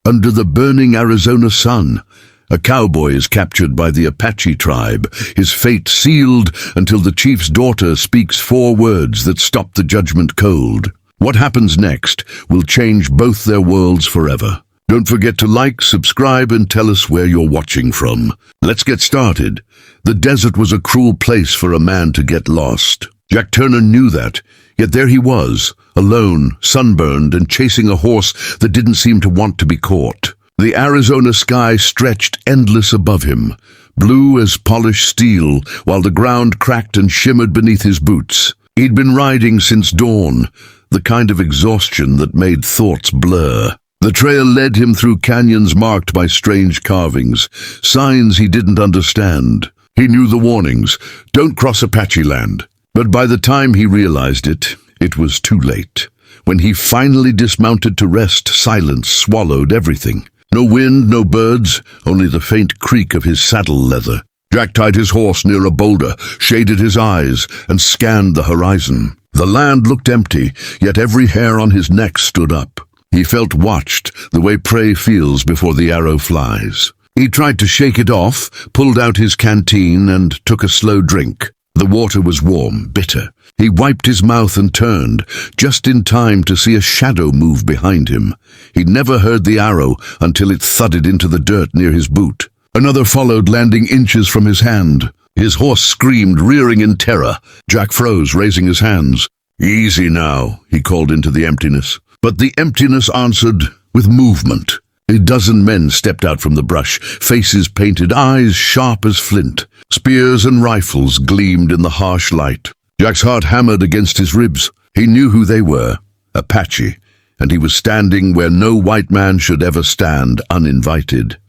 Under the burning Arizona sun, a cowboy is captured by the Apache tribe, his fate sealed until the chief's daughter speaks 4 words that stop the judgment cold. What happens next will change both their worlds forever. Don't forget to like, subscribe, and tell us where you're watching from. Let's get started. The desert was a cruel place for a man to get lost. Jack Turner knew that, yet there he was, alone, sunburned, and chasing a horse that didn't seem to want to be caught. The Arizona sky stretched endless above him, blue as polished steel, while the ground cracked and shimmered beneath his boots. He'd been riding since dawn, the kind of exhaustion that made thoughts blur. The trail led him through canyons marked by strange carvings, signs he didn't understand. He knew the warnings, don't cross Apache land. But by the time he realized it, it was too late. When he finally dismounted to rest, silence swallowed everything. No wind, no birds, only the faint creak of his saddle leather. Jack tied his horse near a boulder, shaded his eyes, and scanned the horizon. The land looked empty, yet every hair on his neck stood up. He felt watched, the way prey feels before the arrow flies. He tried to shake it off, pulled out his canteen, and took a slow drink. The water was warm, bitter. He wiped his mouth and turned, just in time to see a shadow move behind him. He'd never heard the arrow until it thudded into the dirt near his boot. Another followed, landing inches from his hand. His horse screamed, rearing in terror. Jack froze, raising his hands. "Easy now," he called into the emptiness. But the emptiness answered with movement. A dozen men stepped out from the brush, faces painted, eyes sharp as flint. Spears and rifles gleamed in the harsh light. Jack's heart hammered against his ribs. He knew who they were, Apache, and he was standing where no white man should ever stand, uninvited.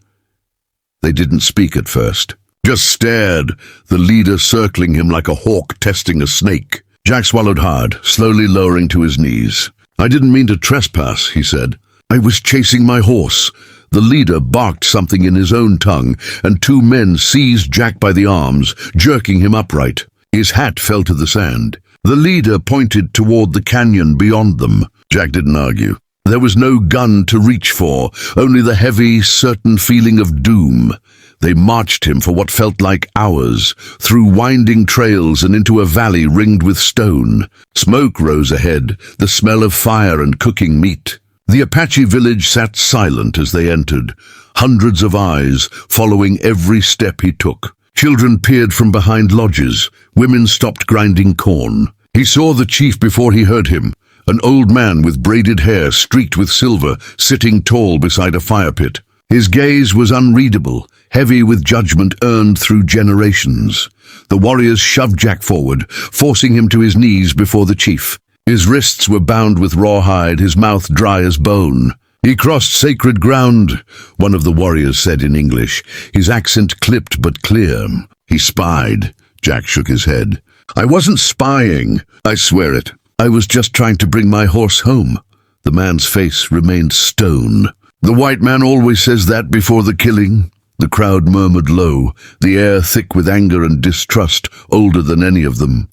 They didn't speak at first, just stared, the leader circling him like a hawk testing a snake. Jack swallowed hard, slowly lowering to his knees. "I didn't mean to trespass," he said. "I was chasing my horse." The leader barked something in his own tongue, and 2 men seized Jack by the arms, jerking him upright. His hat fell to the sand. The leader pointed toward the canyon beyond them. Jack didn't argue. There was no gun to reach for, only the heavy, certain feeling of doom. They marched him for what felt like hours, through winding trails and into a valley ringed with stone. Smoke rose ahead, the smell of fire and cooking meat. The Apache village sat silent as they entered, hundreds of eyes following every step he took. Children peered from behind lodges, women stopped grinding corn. He saw the chief before he heard him, an old man with braided hair streaked with silver, sitting tall beside a fire pit. His gaze was unreadable, heavy with judgment earned through generations. The warriors shoved Jack forward, forcing him to his knees before the chief. His wrists were bound with rawhide, his mouth dry as bone. "He crossed sacred ground," one of the warriors said in English, his accent clipped but clear. "He spied." Jack shook his head. "I wasn't spying, I swear it. I was just trying to bring my horse home." The man's face remained stone. "The white man always says that before the killing." The crowd murmured low, the air thick with anger and distrust, older than any of them.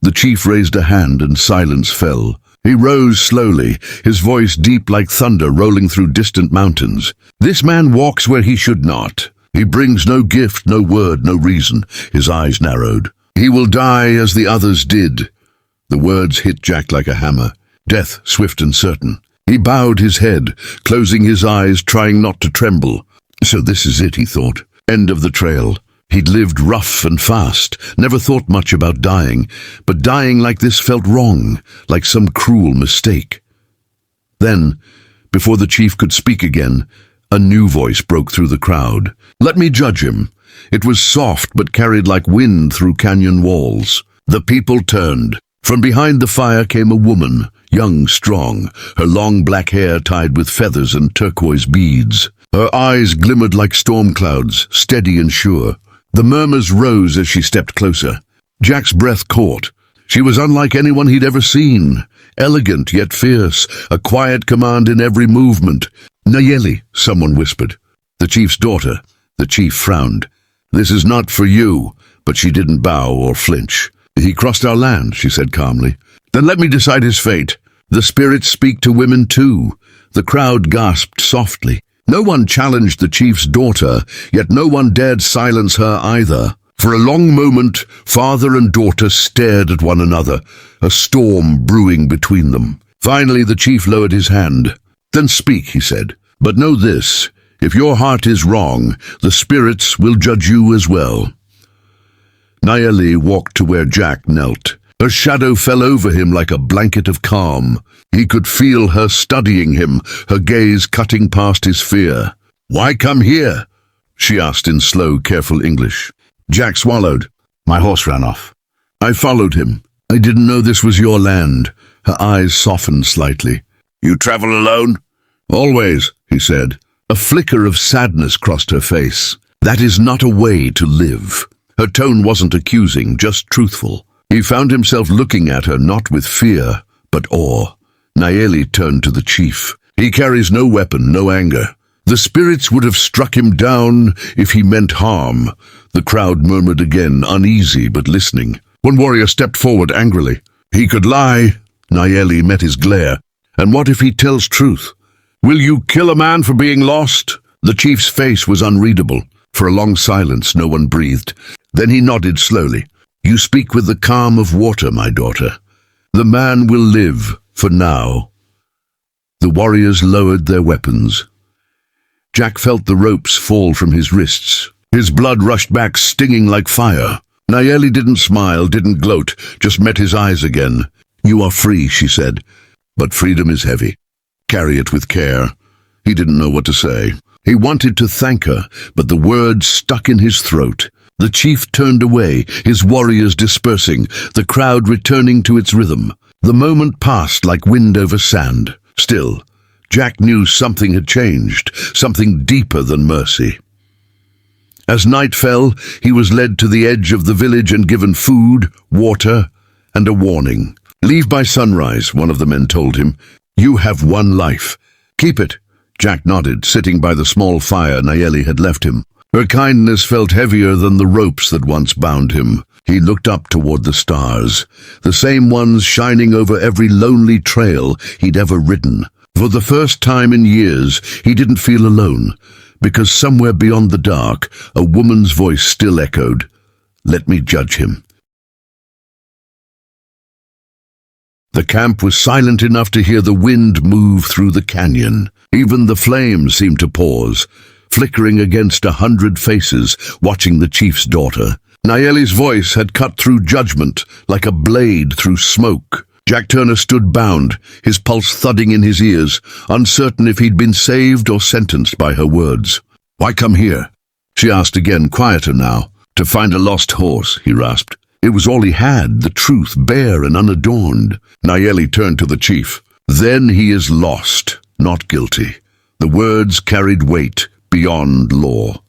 The chief raised a hand and silence fell. He rose slowly, his voice deep like thunder rolling through distant mountains. "This man walks where he should not. He brings no gift, no word, no reason." His eyes narrowed. "He will die as the others did." The words hit Jack like a hammer. Death swift and certain. He bowed his head, closing his eyes, trying not to tremble. So this is it, he thought. End of the trail. He'd lived rough and fast, never thought much about dying, but dying like this felt wrong, like some cruel mistake. Then, before the chief could speak again, a new voice broke through the crowd. "Let me judge him." It was soft but carried like wind through canyon walls. The people turned. From behind the fire came a woman, young, strong, her long black hair tied with feathers and turquoise beads. Her eyes glimmered like storm clouds, steady and sure. The murmurs rose as she stepped closer. Jack's breath caught. She was unlike anyone he'd ever seen, elegant yet fierce, a quiet command in every movement. "Nayeli," someone whispered. "The chief's daughter." The chief frowned. "This is not for you," but she didn't bow or flinch. "He crossed our land," she said calmly. "Then let me decide his fate. The spirits speak to women too. The crowd gasped softly. No one challenged the chief's daughter, yet no one dared silence her either. For a long moment, father and daughter stared at one another, a storm brewing between them. Finally, the chief lowered his hand. "Then speak," he said. "But know this, if your heart is wrong, the spirits will judge you as well." Nayeli walked to where Jack knelt. Her shadow fell over him like a blanket of calm. He could feel her studying him, her gaze cutting past his fear. "Why come here?" she asked in slow, careful English. Jack swallowed. "My horse ran off. I followed him. I didn't know this was your land." Her eyes softened slightly. "You travel alone?" "Always," he said. A flicker of sadness crossed her face. "That is not a way to live." Her tone wasn't accusing, just truthful. He found himself looking at her not with fear, but awe. Nayeli turned to the chief. "He carries no weapon, no anger. The spirits would have struck him down if he meant harm." The crowd murmured again, uneasy but listening. One warrior stepped forward angrily. "He could lie." Nayeli met his glare. "And what if he tells truth? Will you kill a man for being lost?" The chief's face was unreadable. For a long silence, no one breathed. Then he nodded slowly. "You speak with the calm of water, my daughter. The man will live, for now." The warriors lowered their weapons. Jack felt the ropes fall from his wrists. His blood rushed back, stinging like fire. Nayeli didn't smile, didn't gloat, just met his eyes again. "You are free," she said, "but freedom is heavy. Carry it with care." He didn't know what to say. He wanted to thank her, but the words stuck in his throat. The chief turned away, his warriors dispersing, the crowd returning to its rhythm. The moment passed like wind over sand. Still, Jack knew something had changed, something deeper than mercy. As night fell, he was led to the edge of the village and given food, water, and a warning. "Leave by sunrise," one of the men told him. "You have one life. Keep it." Jack nodded, sitting by the small fire Nayeli had left him. Her kindness felt heavier than the ropes that once bound him. He looked up toward the stars, the same ones shining over every lonely trail he'd ever ridden. For the first time in years, he didn't feel alone, because somewhere beyond the dark, a woman's voice still echoed, "Let me judge him." The camp was silent enough to hear the wind move through the canyon. Even the flames seemed to pause, flickering against 100 faces watching the chief's daughter. Nayeli's voice had cut through judgment like a blade through smoke. Jack Turner stood bound, his pulse thudding in his ears, uncertain if he'd been saved or sentenced by her words. "Why come here?" she asked again, quieter now. "To find a lost horse," he rasped. It was all he had, the truth, bare and unadorned. Nayeli turned to the chief. "Then he is lost, not guilty." The words carried weight beyond law.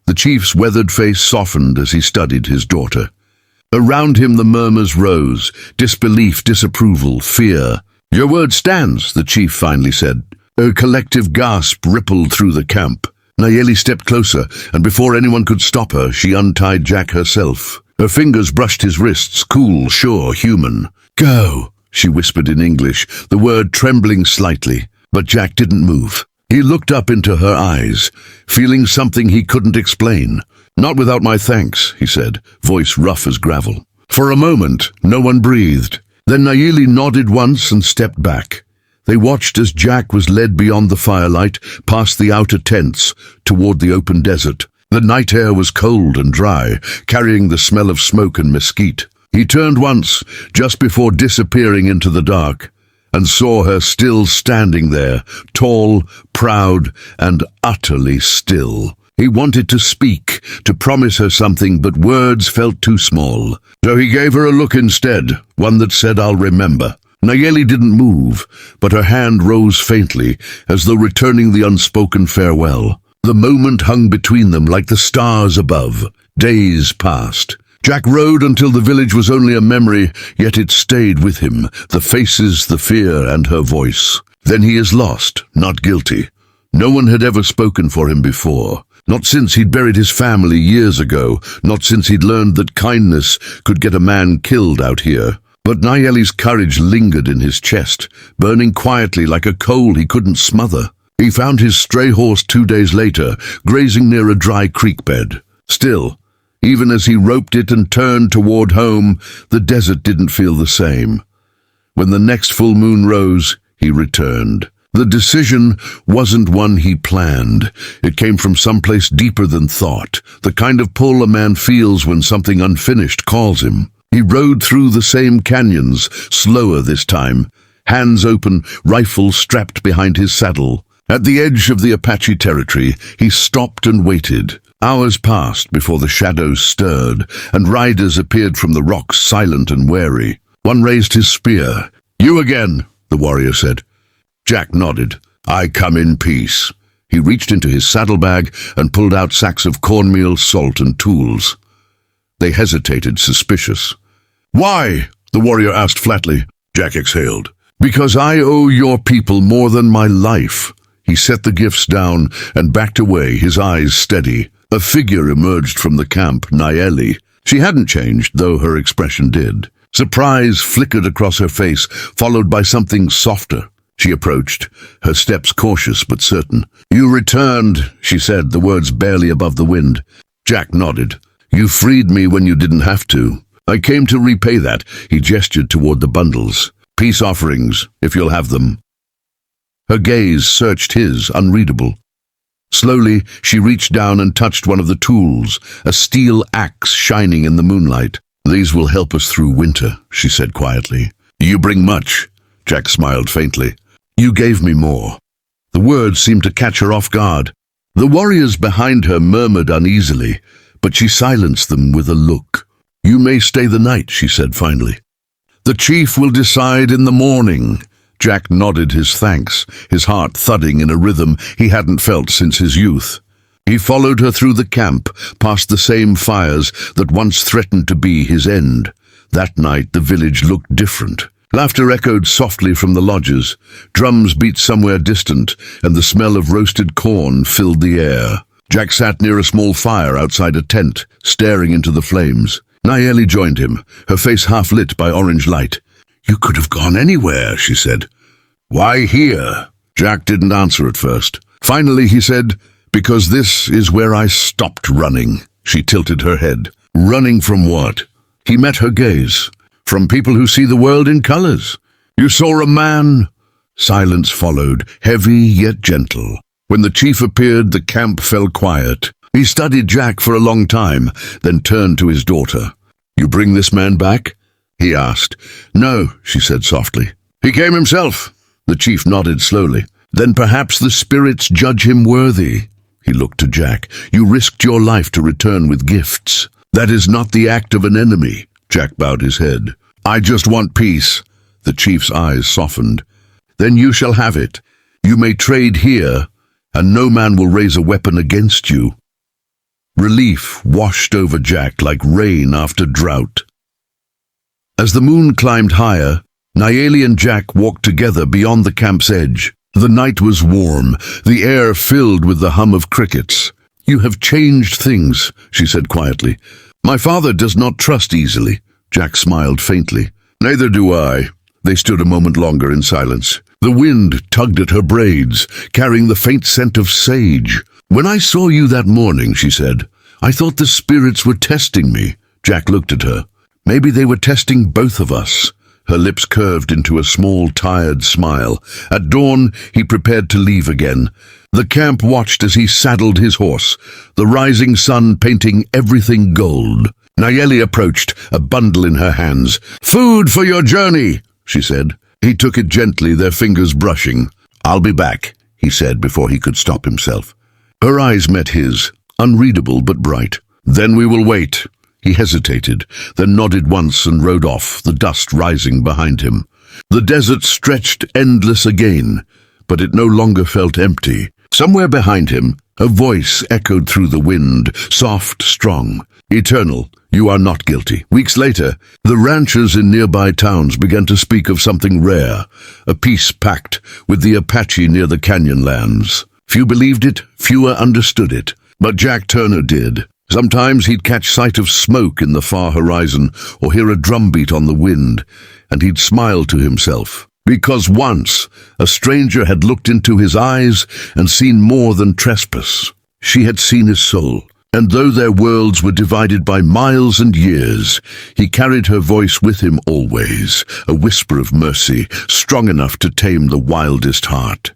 The chief's weathered face softened as he studied his daughter. Around him the murmurs rose, disbelief, disapproval, fear. "Your word stands," the chief finally said. A collective gasp rippled through the camp. Nayeli stepped closer, and before anyone could stop her, she untied Jack herself. Her fingers brushed his wrists, cool, sure, human. "Go," she whispered in English, the word trembling slightly. But Jack didn't move. He looked up into her eyes, feeling something he couldn't explain. "Not without my thanks," he said, voice rough as gravel. For a moment, no one breathed. Then Nayeli nodded once and stepped back. They watched as Jack was led beyond the firelight, past the outer tents, toward the open desert. The night air was cold and dry, carrying the smell of smoke and mesquite. He turned once, just before disappearing into the dark, and saw her still standing there, tall, proud, and utterly still. He wanted to speak, to promise her something, but words felt too small. So he gave her a look instead, one that said, "I'll remember." Nayeli didn't move, but her hand rose faintly, as though returning the unspoken farewell. The moment hung between them like the stars above. Days passed. Jack rode until the village was only a memory, yet it stayed with him, the faces, the fear, and her voice. Then he is lost, not guilty. No one had ever spoken for him before. Not since he'd buried his family years ago, not since he'd learned that kindness could get a man killed out here. But Nayeli's courage lingered in his chest, burning quietly like a coal he couldn't smother. He found his stray horse 2 days later, grazing near a dry creek bed. Still, even as he roped it and turned toward home, the desert didn't feel the same. When the next full moon rose, he returned. The decision wasn't one he planned. It came from someplace deeper than thought, the kind of pull a man feels when something unfinished calls him. He rode through the same canyons, slower this time, hands open, rifle strapped behind his saddle. At the edge of the Apache territory, he stopped and waited. Hours passed before the shadows stirred, and riders appeared from the rocks, silent and wary. One raised his spear. "You again," the warrior said. Jack nodded. "I come in peace." He reached into his saddlebag and pulled out sacks of cornmeal, salt, and tools. They hesitated, suspicious. "Why?" the warrior asked flatly. Jack exhaled. "Because I owe your people more than my life." He set the gifts down and backed away, his eyes steady. A figure emerged from the camp, Nayeli. She hadn't changed, though her expression did. Surprise flickered across her face, followed by something softer. She approached, her steps cautious but certain. "You returned," she said, the words barely above the wind. Jack nodded. "You freed me when you didn't have to. I came to repay that." He gestured toward the bundles. "Peace offerings, if you'll have them." Her gaze searched his, unreadable. Slowly, she reached down and touched one of the tools, a steel axe shining in the moonlight. "These will help us through winter," she said quietly. "You bring much." Jack smiled faintly. "You gave me more." The words seemed to catch her off guard. The warriors behind her murmured uneasily, but she silenced them with a look. "You may stay the night," she said finally. "The chief will decide in the morning." Jack nodded his thanks, his heart thudding in a rhythm he hadn't felt since his youth. He followed her through the camp, past the same fires that once threatened to be his end. That night the village looked different. Laughter echoed softly from the lodges. Drums beat somewhere distant, and the smell of roasted corn filled the air. Jack sat near a small fire outside a tent, staring into the flames. Nayeli joined him, her face half lit by orange light. "You could have gone anywhere," she said. "Why here?" Jack didn't answer at first. Finally he said, "Because this is where I stopped running." She tilted her head. "Running from what?" He met her gaze. "From people who see the world in colors." "You saw a man?" Silence followed, heavy yet gentle. When the chief appeared, the camp fell quiet. He studied Jack for a long time, then turned to his daughter. "You bring this man back?" he asked. "No," she said softly. "He came himself." The chief nodded slowly. "Then perhaps the spirits judge him worthy." He looked to Jack. "You risked your life to return with gifts. That is not the act of an enemy." Jack bowed his head. "I just want peace." The chief's eyes softened. "Then you shall have it. You may trade here, and no man will raise a weapon against you." Relief washed over Jack like rain after drought. As the moon climbed higher, Nayeli and Jack walked together beyond the camp's edge. The night was warm, the air filled with the hum of crickets. "You have changed things," she said quietly. "My father does not trust easily." Jack smiled faintly. "Neither do I." They stood a moment longer in silence. The wind tugged at her braids, carrying the faint scent of sage. "When I saw you that morning," she said, "I thought the spirits were testing me." Jack looked at her. "Maybe they were testing both of us." Her lips curved into a small, tired smile. At dawn, he prepared to leave again. The camp watched as he saddled his horse, the rising sun painting everything gold. Nayeli approached, a bundle in her hands. "Food for your journey," she said. He took it gently, their fingers brushing. "I'll be back," he said before he could stop himself. Her eyes met his, unreadable but bright. "Then we will wait." He hesitated, then nodded once and rode off, the dust rising behind him. The desert stretched endless again, but it no longer felt empty. Somewhere behind him, a voice echoed through the wind, soft, strong. "Eternal, you are not guilty." Weeks later, the ranchers in nearby towns began to speak of something rare, a peace pact with the Apache near the canyon lands. Few believed it, fewer understood it, but Jack Turner did. Sometimes he'd catch sight of smoke in the far horizon or hear a drumbeat on the wind, and he'd smile to himself. Because once a stranger had looked into his eyes and seen more than trespass. She had seen his soul, and though their worlds were divided by miles and years, he carried her voice with him always, a whisper of mercy, strong enough to tame the wildest heart.